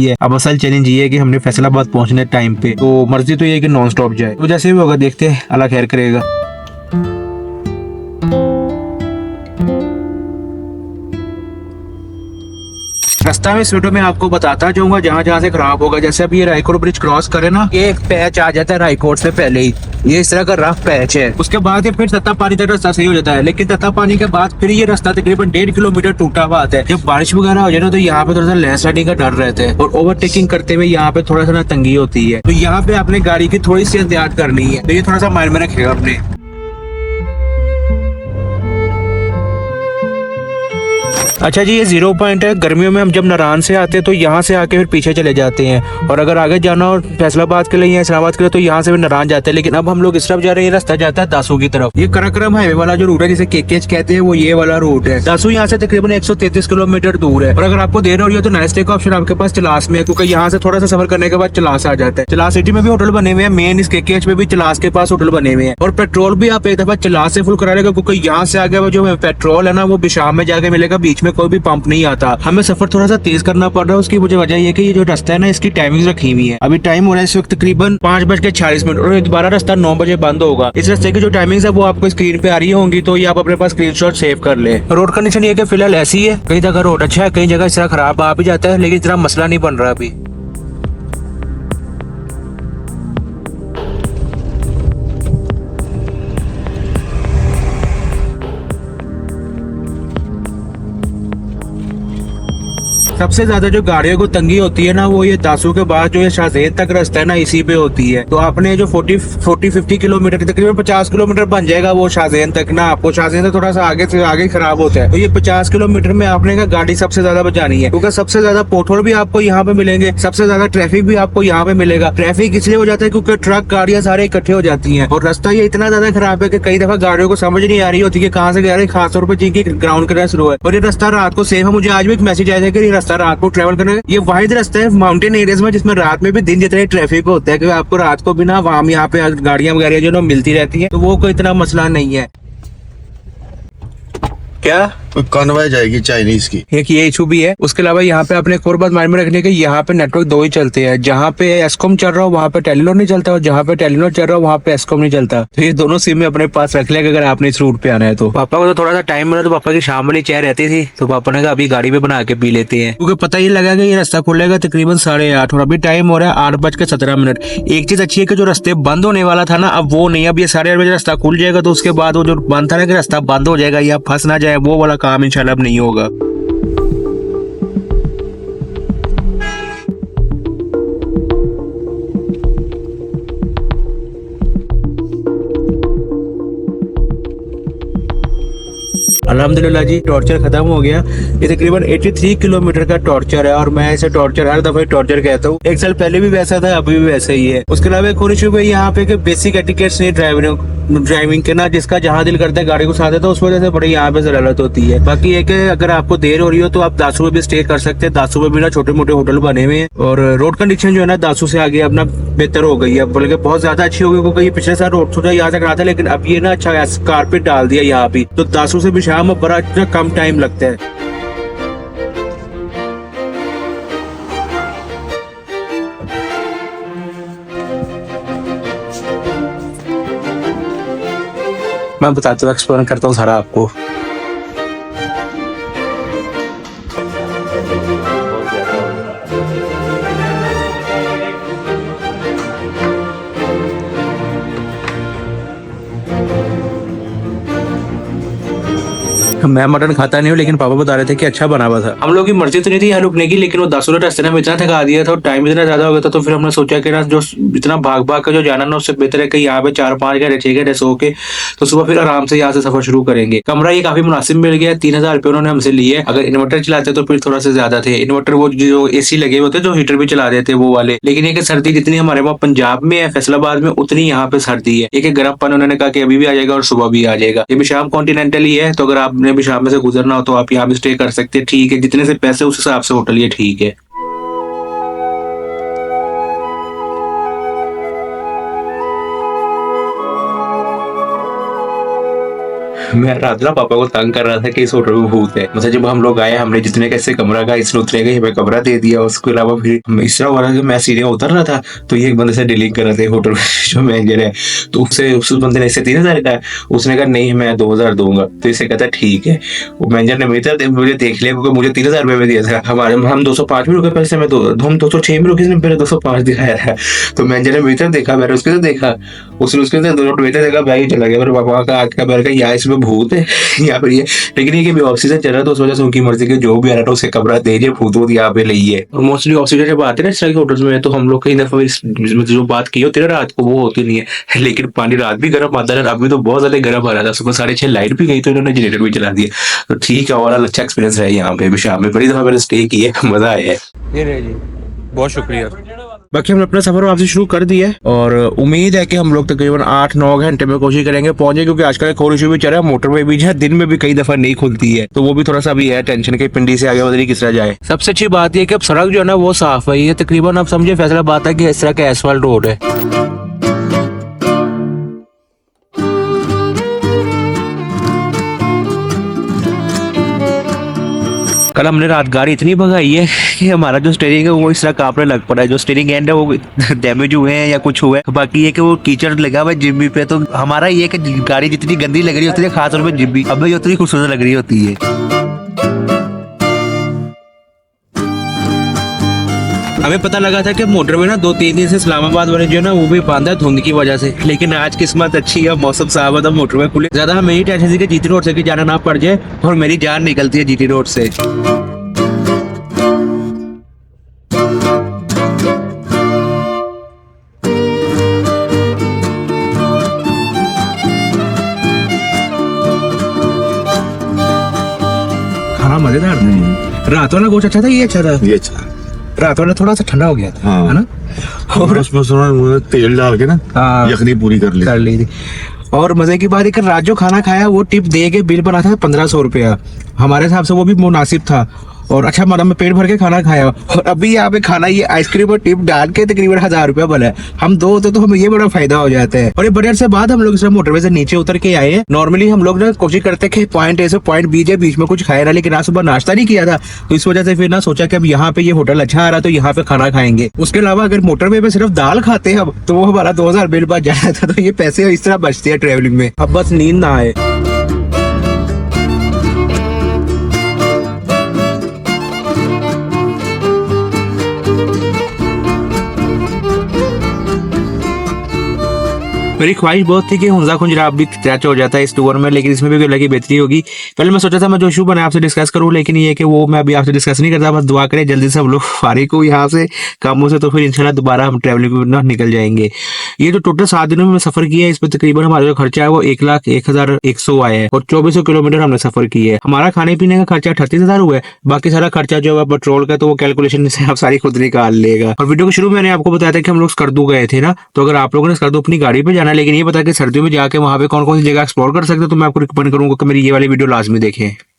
ये अब असल चैलेंज ये है कि हमने फैसलाबाद पहुंचने टाइम पे, तो मर्जी तो ये है कि नॉन स्टॉप जाए, तो जैसे भी होगा देखते हैं, अल्लाह खैर करेगा। रास्ता में इस वीडियो में आपको बताता जाऊंगा जहाँ जहाँ से खराब होगा। जैसे अभी ये रायकोट ब्रिज क्रॉस करे ना, ये एक पैच आ जाता है रायकोट से पहले ही, ये इस तरह का रफ पैच है। उसके बाद ये फिर तत्तापानी तक रास्ता सही हो जाता है, लेकिन तत्तापानी के बाद फिर ये रास्ता तकरीबन 1.5 किलोमीटर टूटा हुआ आता है। जब बारिश वगैरह हो जाए ना, तो यहाँ पे थोड़ा सा लैंडस्लाइडिंग का डर रहता है और ओवरटेकिंग करते हुए यहाँ पे थोड़ा सा ना तंगी होती है। तो यहाँ पे अपने गाड़ी की थोड़ी सी एहतियात करनी है, तो ये थोड़ा सा माइंड में रखेगा अपने। अच्छा जी, ये 0 पॉइंट है। गर्मियों में हम जब नारायण से आते हैं तो यहाँ से आके फिर पीछे चले जाते हैं, और अगर आगे जाना हो फैसलाबाद के लिए या इस्लामाबाद के लिए तो यहाँ से भी नारायण जाते हैं। लेकिन अब हम लोग इस तरफ जा रहे हैं, ये रास्ता जाता है दासू की तरफ। ये कराक्रम हाईवे वाला जो रूट है, जिसे केकेच कहते हैं, वो ये वाला रूट है। दासू यहाँ से तकरीबन 133 किलोमीटर दूर है। और अगर आपको देर हो रही है तो नाइस्टे का ऑप्शन आपके पास चलास में है, क्योंकि यहाँ से थोड़ा सा सफर करने के बाद चलास आ जाता है। चलास सिटी में भी होटल बने हुए हैं, मेन इस केकेच में भी चलास के पास होटल बने हुए हैं। और पेट्रोल भी आप एक दफा चलास से फुल करा लेगा, क्योंकि यहाँ से आगे वो जो पेट्रोल है ना, वो बिशाम में जाके मिलेगा, बीच में कोई भी पंप नहीं आता। हमें सफर थोड़ा सा तेज करना पड़ रहा है। उसकी मुझे वजह ये कि ये जो रास्ता है ना, इसकी टाइमिंग रखी हुई है। अभी टाइम हो रहा है इस वक्त तकरीबन 5:46 और दोबारा रास्ता 9 बजे बंद होगा। इस रास्ते की जो टाइमिंग है वो आपको स्क्रीन पे आ रही होंगी, तो ये आप अपने पास स्क्रीनशॉट सेव कर ले। रोड कंडीशन ये कि फिलहाल ऐसी है, कई जगह रोड अच्छा है, कई जगह इस तरह खराब आ भी जाता है, लेकिन इतना मसला नहीं बन रहा अभी। सबसे ज्यादा जो गाड़ियों को तंगी होती है ना, वो ये दासू के बाद जो ये शाहजेन तक रास्ता है ना, इसी पे होती है। तो आपने जो 40-50 किलोमीटर, तकरीबन 50 किलोमीटर बन जाएगा वो शाहजेन तक ना। आपको शाहजेन से थोड़ा सा आगे से आगे खराब होता है, तो ये 50 किलोमीटर में आपने का गाड़ी सबसे ज्यादा बचानी है, क्योंकि सबसे ज्यादा पोटहोल भी आपको यहाँ पे मिलेंगे, सबसे ज्यादा ट्रैफिक भी आपको यहाँ पे मिलेगा। ट्रैफिक इसलिए हो जाता है क्योंकि ट्रक गाड़ियां सारे इकट्ठे हो जाती है, और रास्ता ये इतना ज्यादा खराब है कि कई दफा गाड़ियों को समझ नहीं आ रही होती है कहाँ से जा रही है, खासतौर पर जिनकी ग्राउंड करना शुरू है। और ये रास्ता रात को सेफ है। मुझे आज भी एक मैसेज आया था कि ये रास्ता रात को ट्रेवल करने, ये वाहिद रास्ता है माउंटेन एरियाज में जिसमें रात में भी दिन जितना ट्रैफिक होता है, कि आपको रात को भी ना वहां यहाँ पे गाड़ियां वगैरह जो ना मिलती रहती है, तो वो कोई इतना मसला नहीं है। क्या कॉन्वॉय जाएगी चाइनीज की, एक ये इशू भी है। उसके अलावा यहाँ पे अपने एक और बात माइंड में रखने के, यहाँ पे नेटवर्क दो ही चलते हैं। जहाँ पे एस्कॉम चल रहा हो वहाँ पे टेलीनॉर नहीं चलता, और जहाँ पे टेलीनॉर चल रहा हो वहाँ पे एस्कॉम नहीं चलता। तो ये दोनों सिम अपने पास रख लेगा अगर आपने इस रूट पे आना है तो। पापा को तो थोड़ा सा टाइम मिला तो पापा की शाम वाली चाय रहती थी, तो पापा ने कहा अभी गाड़ी पे बना के पी लेते हैं, क्योंकि पता ही लगा कि ये रास्ता खुलेगा तकरीबन 8:30 और अभी टाइम हो रहा है 8:17। एक चीज अच्छी है कि जो रास्ते बंद होने वाला था ना, अब वो नहीं। अब ये 8:30 बजे रास्ता खुल जाएगा, तो उसके बाद वो जो बंद था ना कि रास्ता बंद हो जाएगा या फंस ना जाए, वो वाला काम इंशाल्लाह अब नहीं होगा। अल्हम्दुलिल्लाह जी, टॉर्चर खत्म हो गया। ये तकरीबन 83 किलोमीटर का टॉर्चर है, और मैं इसे टॉर्चर हर दफा टॉर्चर कहता हूँ। एक साल पहले भी वैसा था, अभी भी वैसा ही है। उसके अलावा एक और इशू है यहाँ पे कि बेसिक एटिकेट्स नहीं ड्राइविंग के ना, जिसका जहाँ दिल करता है गाड़ी को साथ देता है, उस वजह से बड़ी यहाँ पे जरूरत होती है। बाकी एक अगर आपको देर हो रही हो तो आप दासू में भी स्टे कर सकते हैं। दासू में भी ना छोटे मोटे होटल बने हुए हैं, और रोड कंडीशन जो है ना दासू से आगे अपना बेहतर हो गई है, बल्कि बहुत ज्यादा अच्छी हो गई, क्योंकि ये पिछले साल रोड सोचा यहाँ तक रहा था, लेकिन अब ये ना अच्छा कारपेट डाल दिया यहाँ पे, तो दासू से भी शाम बड़ा कम टाइम लगता है। मैं बताता हूँ, एक्सप्लेन करता हूँ सारा आपको। मैं मटन खाता नहीं हूँ, लेकिन पापा बता रहे थे कि अच्छा बना हुआ था। हम लोग की मर्जी तो नहीं थी यहाँ रुकने की, लेकिन वो दासू रास्ते ने हमें इतना थका दिया था और टाइम इतना ज्यादा हो गया था, तो फिर हमने सोचा कि ना जो इतना भाग भाग कर जो जाना ना, उससे बेहतर है कि यहाँ पे 4-5 घंटे 6 घंटे सो के तो सुबह फिर आराम से यहाँ से सफर शुरू करेंगे। कमरा ये काफी मुनासिब मिल गया, 3,000 रुपये उन्होंने हमसे लिए। अगर इन्वर्टर चलाते तो फिर थोड़ा सा ज्यादा थे। इन्वर्टर वो जो AC लगे होते जो हीटर भी चला देते वो वाले, लेकिन एक सर्दी जितनी हमारे वहाँ पंजाब में है फैसलाबाद में, उतनी यहाँ पे सर्दी है। एक गर्म पानी उन्होंने कहा कि अभी भी आ जाएगा और सुबह भी आ जाएगा। ये बिशाम कॉन्टिनेंटल ही है, तो अगर आपने बिशाम में से गुजरना हो तो आप यहाँ भी स्टे कर सकते हैं। ठीक है, जितने से पैसे उस हिसाब से होटल ये ठीक है। मैं रात ना पापा को तंग कर रहा था कि इस होटल में भूत है। मतलब जब हम लोग आए, हमने जितने कैसे कमरा का इसने उतने का हमें कमरा दे दिया। उसके अलावा फिर इस तरह हो रहा कि मैं सीढ़ियाँ उतर रहा था तो ये एक बंदे से डीलिंग कर रहे थे होटल जो मैनेजर है, तो उससे उस बंदे ने इससे 3,000 का है, उसने कहा नहीं मैं 2,000 दूंगा। तो इसे कहता ठीक है। वो मैनेजर ने मुझे देख लिया क्योंकि मुझे 3,000 रुपये में दिया था। हमारे हम 205 में रुके पैसे में, हम 206 में रुके, मेरे 205 दिखाया था। तो मैनेजर ने मीटर देखा, मैंने उसके तो देखा, उसने उसके नोट मीटर देखा, भाई चला गया। मेरे पापा का आग का मैंने कहा यहाँ इसमें भूत है यहाँ पर ये, लेकिन ये कि ऑक्सीजन चल रहा है तो उस वजह से उनकी मर्जी के जो भी आ रहा था उसे कमरा दे दिया, भूत वूत यहाँ पे नहीं है। और मोस्टली ऑक्सीजन जब आते हैं ना इस तरह के होटल्स में तो हम लोग कई दफा जो बात की होती है ना रात को वो होती नहीं है, लेकिन पानी रात भी गर्म आता है। अभी तो बहुत ज्यादा गर्म आ रहा था, सुबह 6:30 लाइट भी गई तो इन्होंने जनरेटर भी चला दिया। तो ठीक है, ओवरऑल अच्छा एक्सपीरियंस रहा यहाँ पे भी। शाम में बड़ी दफा मैंने स्टे किया, मजा आया है। ये रहे जी, बहुत शुक्रिया। बाकी हमने अपना सफर वापसी शुरू कर दिया है और उम्मीद है कि हम लोग तकरीबन 8-9 घंटे में कोशिश करेंगे पहुंचे, क्योंकि आजकल एक और इशू भी चल रहा है, मोटरवे भी जो दिन में भी कई दफा नहीं खुलती है, तो वो भी थोड़ा सा भी है टेंशन के पिंडी से आगे बदली किस तरह जाए। सबसे अच्छी बात यह कि अब सड़क जो है ना वो साफ है। ये तकरीबन अब समझे फैसलाबाद है कि इस तरह का एसफाल्ट रोड है। कल हमने रात गाड़ी इतनी भगाई है कि हमारा जो स्टीयरिंग है वो इस तरह कांपने लग पड़ा है। जो स्टीयरिंग एंड है वो डैमेज हुए हैं या कुछ हुआ है। बाकी ये कि वो कीचड़ लगा हुआ है जिम्मी पे, तो हमारा ये कि गाड़ी जितनी गंदी लग रही होती है खासतौर पे जिम्मी अब भी उतनी खूबसूरत लग रही होती है। हमें पता लगा था कि मोटरवे ना 2-3 दिन से इस्लामाबाद वाले जो है ना वो भी बंद है धुंध की वजह से, लेकिन आज किस्मत अच्छी है, मौसम साफ है तो मोटरवे खुले। ज्यादा हमें यही टेंशन थी कि जीटी रोड से कि जाना ना पड़ जाए, और मेरी जान निकलती है जीटी रोड से। खाना मजेदार था। रात वाला गोश्त अच्छा था, ये अच्छा था। ये अच्छा, रात वाला थोड़ा सा ठंडा हो गया था, हाँ। है ना। और उसमें थोड़ा तेल डाल के ना हाँ। यखनी पूरी कर ली थी। और मजे की बात है कि रात जो खाना खाया वो टिप दे के बिल बना था 1,500 रुपया। हमारे हिसाब से वो भी मुनासिब था और अच्छा हमारा में पेट भर के खाना खाया। और अभी यहाँ पे खाना ये आइसक्रीम और टिप डाल के तकरीबन 1,000 रुपया बना है। हम दो होते तो हमें ये बड़ा फायदा हो जाता है। और ये बड़े से बाद हम लोग इस मोटरवे से नीचे उतर के आए हैं। नॉर्मली हम लोग ना कोशिश करते कि पॉइंट ए से पॉइंट बी जाए, बीच में कुछ खाए ना, लेकिन आज सुबह नाश्ता नहीं किया था तो इस वजह से फिर ना सोचा कि अब यहाँ पे ये होटल अच्छा आ रहा तो यहाँ पे खाना खाएंगे। उसके अलावा अगर मोटरवे पे सिर्फ दाल खाते हैं तो वो हमारा 2,000 बिल बच जाता था। तो ये पैसे इस तरह बचते हैं ट्रेवलिंग में। अब बस नींद ना आए। मेरी ख्वाहिश बहुत थी कि हुंजा खुंजराब भी क्रैच हो जाता है इस टूर में, लेकिन इसमें भी कोई लगी बेहतरी होगी। पहले मैं सोचा था मैं जो इशू बना आपसे डिस्कस करूं, लेकिन ये कि वो मैं अभी आपसे डिस्कस नहीं करता। बस दुआ करें जल्दी से हम लोग फारिग हो यहाँ से कामों से, तो फिर इंशाल्लाह दोबारा हम ट्रैवलिंग में ना निकल जाएंगे। ये जो टोटल 7 दिनों में सफर किया है, इस पर तकरीबन हमारा जो खर्चा है वो 1,01,100 आया है और 2400 किलोमीटर हमने सफर किया है। हमारा खाने पीने का खर्चा 38,000 हुआ है। बाकी सारा खर्चा जो है पेट्रोल का तो वो कैलकुलेशन से आप सारी खुद निकाल लेगा। और वीडियो के शुरू में मैंने आपको बताया था कि हम लोग स्कर्दू गए थे ना, तो अगर आप लोगों ने स्कर्दू अपनी गाड़ी पे जाना, लेकिन ये पता कि सर्दियों में जाके वहां पे कौन कौन सी जगह एक्सप्लोर कर सकते हो, तो मैं आपको रिकमेंड करूंगा कि मेरी ये वाली वीडियो लाजमी देखें।